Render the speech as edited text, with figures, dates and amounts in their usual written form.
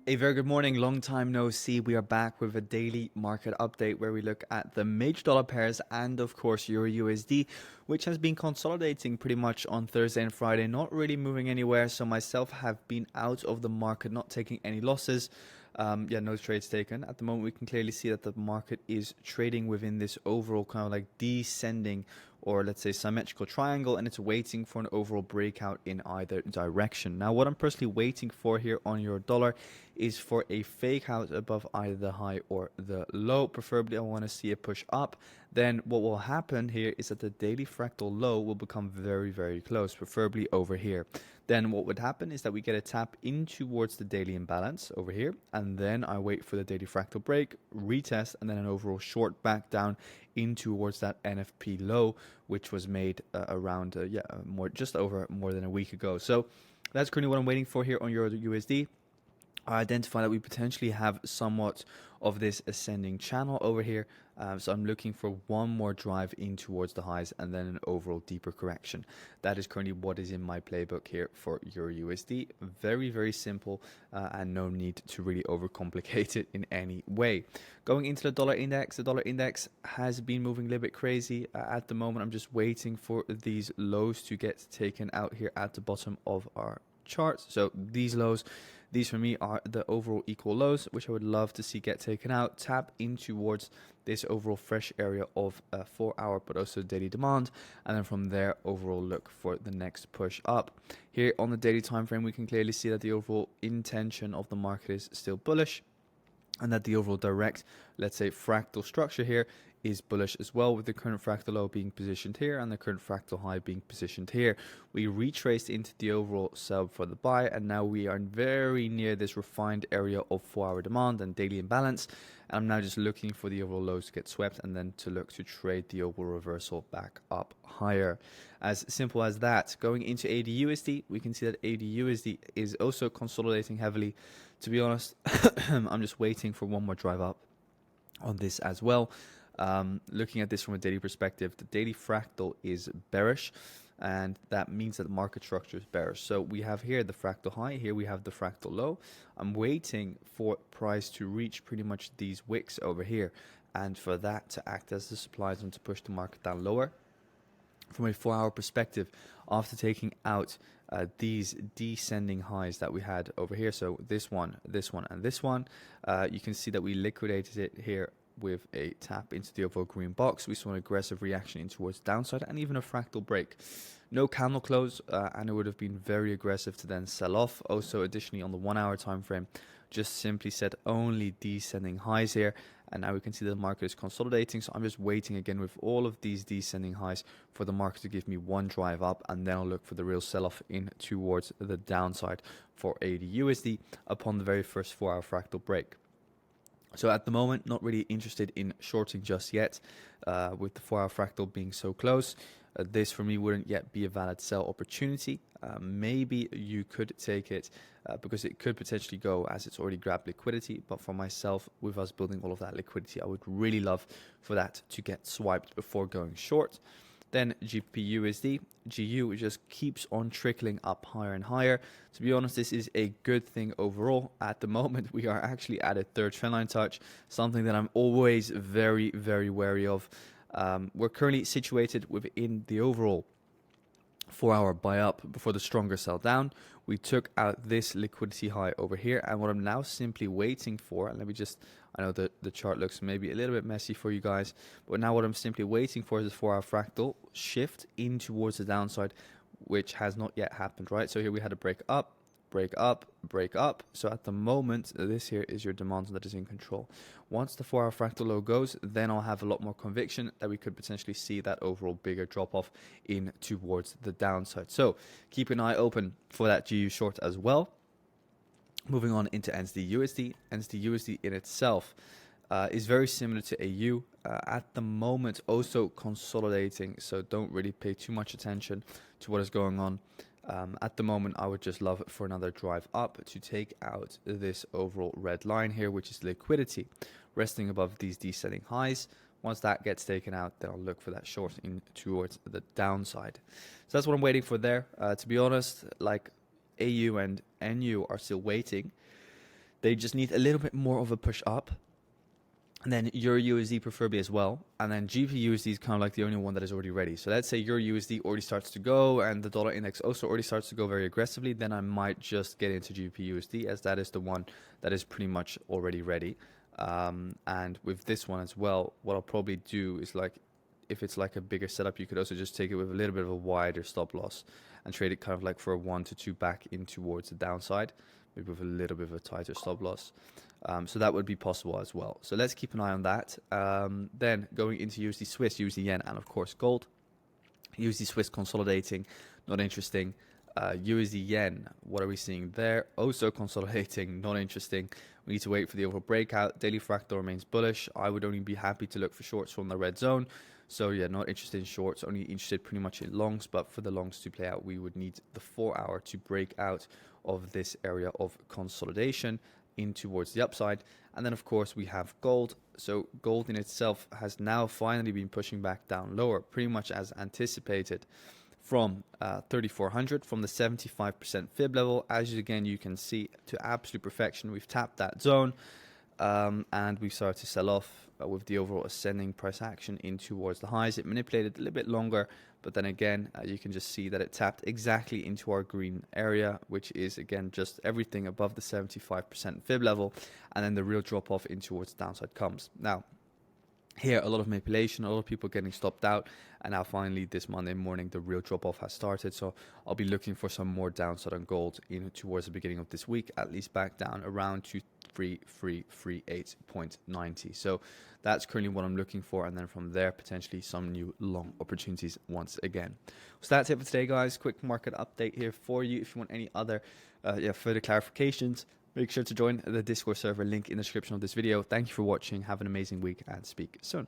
A very good morning, long time no see. We are back with a daily market update where we look at the major dollar pairs and of course EURUSD, which has been consolidating pretty much on Thursday and Friday, not really moving anywhere. So myself have been out of the market, not taking any losses. No trades taken. At the moment, we can clearly see that the market is trading within this overall kind of like descending or let's say symmetrical triangle, and it's waiting for an overall breakout in either direction. Now, what I'm personally waiting for here on your dollar is for a fake out above either the high or the low. Preferably, I want to see a push up. Then what will happen here is that the daily fractal low will become very, very close, preferably over here. Then what would happen is that we get a tap in towards the daily imbalance over here, and then I wait for the daily fractal break, retest, and then an overall short back down in towards that NFP low, which was made around more than a week ago. So that's currently what I'm waiting for here on Euro USD. I identify that we potentially have somewhat of this ascending channel over here. So I'm looking for one more drive in towards the highs and then an overall deeper correction. That is currently what is in my playbook here for EURUSD. Very, very simple and no need to really overcomplicate it in any way. Going into the dollar index has been moving a little bit crazy. At the moment, I'm just waiting for these lows to get taken out here at the bottom of our charts. So these lows, these for me are the overall equal lows, which I would love to see get taken out, tap in towards this overall fresh area of 4 hour but also daily demand, and then from there overall look for the next push up. Here on the daily time frame, we can clearly see that the overall intention of the market is still bullish, and that the overall direct, let's say, fractal structure here is bullish as well, with the current fractal low being positioned here and the current fractal high being positioned here. We retraced into the overall sell for the buy, and now we are very near this refined area of 4 hour demand and daily imbalance. And I'm now just looking for the overall lows to get swept and then to look to trade the overall reversal back up higher. As simple as that. Going into AUDUSD, we can see that AUDUSD is also consolidating heavily. To be honest, I'm just waiting for one more drive up on this as well. Looking at this from a daily perspective, the daily fractal is bearish, and that means that the market structure is bearish. So we have here the fractal high, here we have the fractal low. I'm waiting for price to reach pretty much these wicks over here, and for that to act as the supply zone to push the market down lower. From a 4 hour perspective, after taking out these descending highs that we had over here, so this one, and this one, you can see that we liquidated it here with a tap into the overall green box. We saw an aggressive reaction in towards downside and even a fractal break. No candle close, and it would have been very aggressive to then sell off. Also, additionally, on the 1 hour time frame, just simply set only descending highs here, and now we can see the market is consolidating. So I'm just waiting again with all of these descending highs for the market to give me one drive up, and then I'll look for the real sell-off in towards the downside for AUD/USD upon the very first 4 hour fractal break. So at the moment, not really interested in shorting just yet, with the 4 hour fractal being so close. This for me wouldn't yet be a valid sell opportunity. Maybe you could take it because it could potentially go as it's already grabbed liquidity. But for myself, with us building all of that liquidity, I would really love for that to get swiped before going short. Then GBPUSD, GU just keeps on trickling up higher and higher. To be honest, this is a good thing overall. At the moment, we are actually at a third trendline touch, something that I'm always very, very wary of. We're currently situated within the overall 4 hour buy up before the stronger sell down. We took out this liquidity high over here, and what I'm now simply waiting for, and let me just, I know that the chart looks maybe a little bit messy for you guys, but now what I'm simply waiting for is a 4 hour fractal shift in towards the downside, which has not yet happened, right? So here we had a break up, break up, break up. So at the moment, this here is your demand that is in control. Once the 4 hour fractal low goes, then I'll have a lot more conviction that we could potentially see that overall bigger drop off in towards the downside. So keep an eye open for that GU short as well. Moving on into USD. USD in itself is very similar to AU. At the moment, also consolidating, so don't really pay too much attention to what is going on. At the moment, I would just love it for another drive up to take out this overall red line here, which is liquidity, resting above these descending highs. Once that gets taken out, then I'll look for that short in towards the downside. So that's what I'm waiting for there. To be honest, like AU and NU are still waiting. They just need a little bit more of a push up. And then EURUSD preferably as well. And then GBPUSD is kind of like the only one that is already ready. So let's say EURUSD already starts to go and the dollar index also already starts to go very aggressively. Then I might just get into GBPUSD, as that is the one that is pretty much already ready. And with this one as well, what I'll probably do is, like, if it's like a bigger setup, you could also just take it with a little bit of a wider stop loss and trade it kind of like for a 1 to 2 back in towards the downside, maybe with a little bit of a tighter stop loss. So that would be possible as well. So let's keep an eye on that. Then going into USD Swiss, USD Yen, and of course gold. USD Swiss consolidating, not interesting. USD Yen, what are we seeing there? Also consolidating, not interesting. We need to wait for the overall breakout. Daily fractal remains bullish. I would only be happy to look for shorts from the red zone. So yeah, not interested in shorts, only interested pretty much in longs. But for the longs to play out, we would need the 4 hour to break out of this area of consolidation in towards the upside. And then of course we have gold. So gold in itself has now finally been pushing back down lower, pretty much as anticipated, from 3400, from the 75% fib level. As again you can see, to absolute perfection, we've tapped that zone, and we started to sell off with the overall ascending price action in towards the highs. It manipulated a little bit longer, but then again you can just see that it tapped exactly into our green area, which is again just everything above the 75% fib level, and then the real drop off in towards the downside comes. Now here, a lot of manipulation, a lot of people getting stopped out, and now finally this Monday morning the real drop off has started. So I'll be looking for some more downside on gold in towards the beginning of this week, at least back down around to 3338.90. So that's currently what I'm looking for, and then from there potentially some new long opportunities once again. So that's it for today, guys. Quick market update here for you. If you want any other further clarifications, make sure to join the Discord server, link in the description of this video. Thank you for watching. Have an amazing week and speak soon.